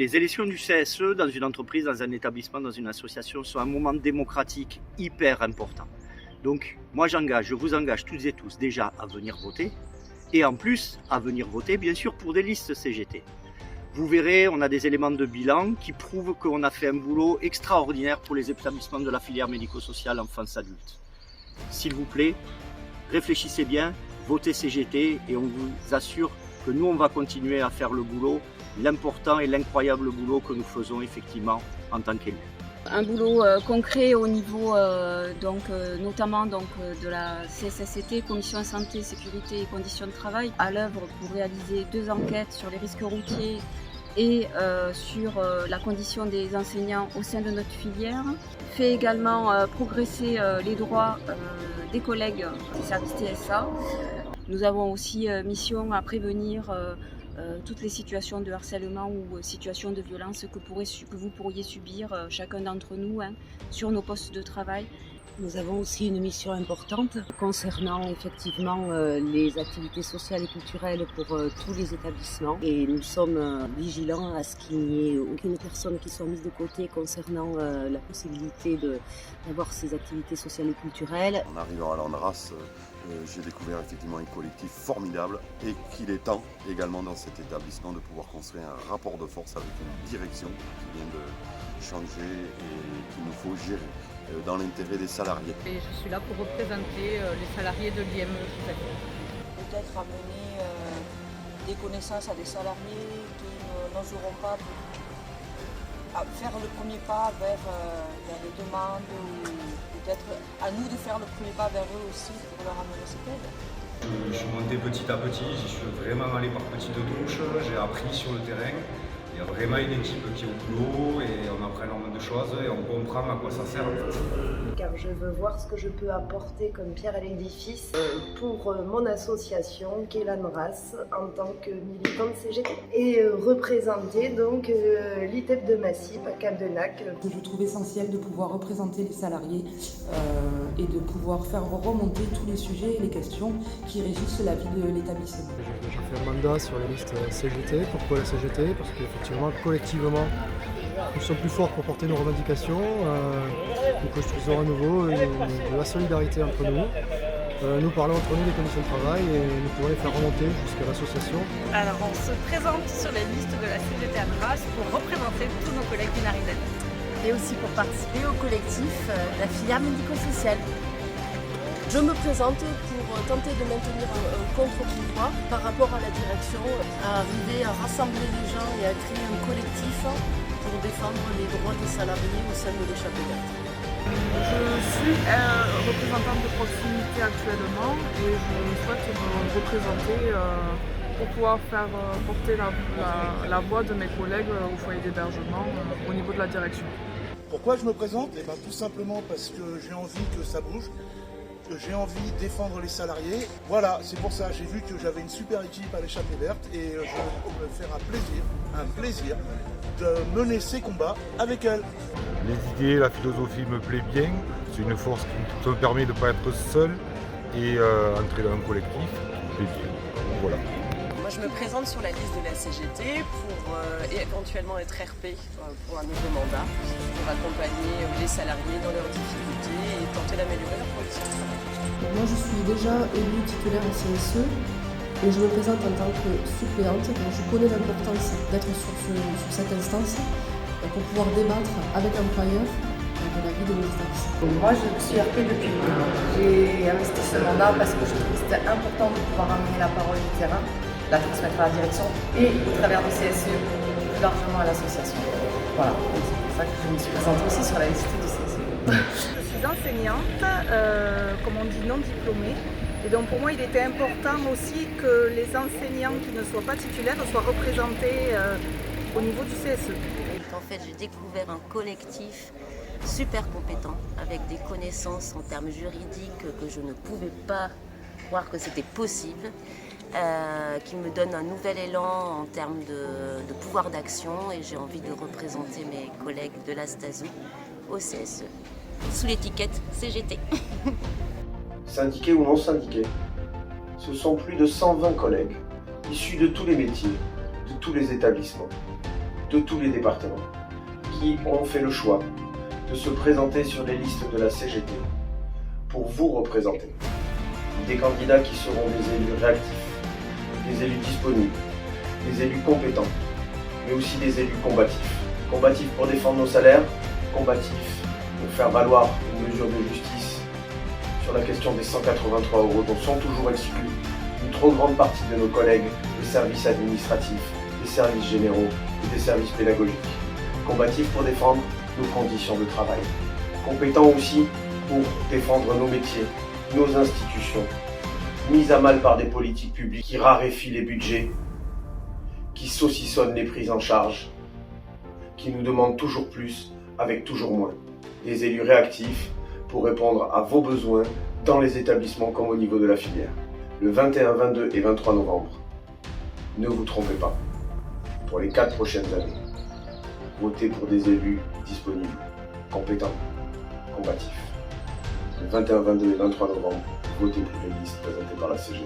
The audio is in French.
Les élections du CSE dans une entreprise, dans un établissement, dans une association sont un moment démocratique hyper important. Donc moi je vous engage toutes et tous déjà à venir voter et en plus à venir voter bien sûr pour des listes CGT. Vous verrez, on a des éléments de bilan qui prouvent qu'on a fait un boulot extraordinaire pour les établissements de la filière médico-sociale enfance-adulte. S'il vous plaît, réfléchissez bien, votez CGT et on vous assure que nous on va continuer à faire le boulot, l'important et l'incroyable boulot que nous faisons effectivement en tant qu'élus. Un boulot concret au niveau notamment de la CSSCT, Commission Santé, Sécurité et Conditions de Travail, à l'œuvre pour réaliser 2 enquêtes sur les risques routiers et sur la condition des enseignants au sein de notre filière. Fait également progresser les droits des collègues des services TSA. Nous avons aussi mission à prévenir toutes les situations de harcèlement ou situations de violence que vous pourriez subir, chacun d'entre nous, sur nos postes de travail. Nous avons aussi une mission importante concernant effectivement les activités sociales et culturelles pour tous les établissements. Et nous sommes vigilants à ce qu'il n'y ait aucune personne qui soit mise de côté concernant la possibilité d'avoir ces activités sociales et culturelles. En arrivant à l'Andras, j'ai découvert effectivement un collectif formidable et qu'il est temps également dans cet établissement de pouvoir construire un rapport de force avec une direction qui vient de changer et qu'il nous faut gérer dans l'intérêt des salariés. Et je suis là pour représenter les salariés de l'IME. Peut-être amener des connaissances à des salariés qui n'oseront pas faire le premier pas vers les demandes ou peut-être à nous de faire le premier pas vers eux aussi pour leur amener cette aide. Je suis monté petit à petit, j'y suis vraiment allé par petites touches, j'ai appris sur le terrain. Il y a vraiment une équipe qui est au boulot et on apprend énormément de choses et on comprend à quoi ça sert en fait. Car je veux voir ce que je peux apporter comme pierre à l'édifice pour mon association qui est l'ANRAS en tant que militante CGT et représenter donc l'ITEP de Massy à Cap-de-Nac. Je trouve essentiel de pouvoir représenter les salariés et de pouvoir faire remonter tous les sujets et les questions qui régissent la vie de l'établissement. J'ai fait un mandat sur la liste CGT. Pourquoi la CGT? Parce qu'effectivement, collectivement, nous sommes plus forts pour porter nos revendications. Nous construisons à nouveau de la solidarité entre nous. Nous parlons entre nous des conditions de travail et nous pourrons les faire remonter jusqu'à l'association. Alors on se présente sur la liste de la CGT ANRAS pour représenter tous nos collègues du Narizet. Et aussi pour participer au collectif de la filière médico-sociale. Je me présente pour tenter de maintenir un contre-pouvoir par rapport à la direction, à arriver à rassembler les gens et à créer un collectif pour défendre les droits des salariés au sein de l'échappée verte. Je suis représentante de proximité actuellement et je souhaite me représenter pour pouvoir faire porter la voix de mes collègues au foyer d'hébergement au niveau de la direction. Pourquoi je me présente? Tout simplement parce que j'ai envie que ça bouge. J'ai envie de défendre les salariés. Voilà, c'est pour ça, j'ai vu que j'avais une super équipe à l'échappée verte et je vais me faire un plaisir de mener ces combats avec elle. Les idées, la philosophie me plaît bien, c'est une force qui me permet de ne pas être seul et entrer dans un collectif qui me plaît bien. Voilà. Moi je me présente sur la liste de la CGT pour éventuellement être RP pour un nouveau mandat, pour accompagner les salariés dans leurs difficultés et tenter d'améliorer leurs conditions de travail. Moi je suis déjà élue titulaire en CSE et je me présente en tant que suppléante. Donc je connais l'importance d'être sur cette instance pour pouvoir débattre avec l'employeur de la vie de l'instance. Moi je suis RP depuis peu. J'ai investi ce mandat parce que je trouve que c'était important de pouvoir amener la parole du terrain, la transmettre à la direction et au travers du CSE plus largement à l'association. Voilà, c'est pour ça que je me suis présentée aussi sur la liste du CSE. Je suis enseignante, comme on dit non diplômée. Et donc pour moi il était important aussi que les enseignants qui ne soient pas titulaires soient représentés au niveau du CSE. En fait, j'ai découvert un collectif super compétent avec des connaissances en termes juridiques que je ne pouvais pas croire que c'était possible, qui me donne un nouvel élan en termes de pouvoir d'action et j'ai envie de représenter mes collègues de la STASU au CSE sous l'étiquette CGT. Syndiqués ou non syndiqués, ce sont plus de 120 collègues issus de tous les métiers, de tous les établissements. de tous les départements qui ont fait le choix de se présenter sur les listes de la CGT pour vous représenter. Des candidats qui seront des élus réactifs, des élus disponibles, des élus compétents, mais aussi des élus combatifs. Combatifs pour défendre nos salaires, combatifs pour faire valoir une mesure de justice sur la question des 183 € dont sont toujours exclus une trop grande partie de nos collègues des services administratifs, des services généraux et des services pédagogiques. Combatifs pour défendre nos conditions de travail. Compétents aussi pour défendre nos métiers, nos institutions, mises à mal par des politiques publiques qui raréfient les budgets, qui saucissonnent les prises en charge, qui nous demandent toujours plus avec toujours moins. Des élus réactifs pour répondre à vos besoins dans les établissements comme au niveau de la filière. Le 21, 22 et 23 novembre, ne vous trompez pas. Pour les 4 prochaines années, votez pour des élus disponibles, compétents, combatifs. Le 21, 22 et 23 novembre, votez pour les listes présentées par la CGT.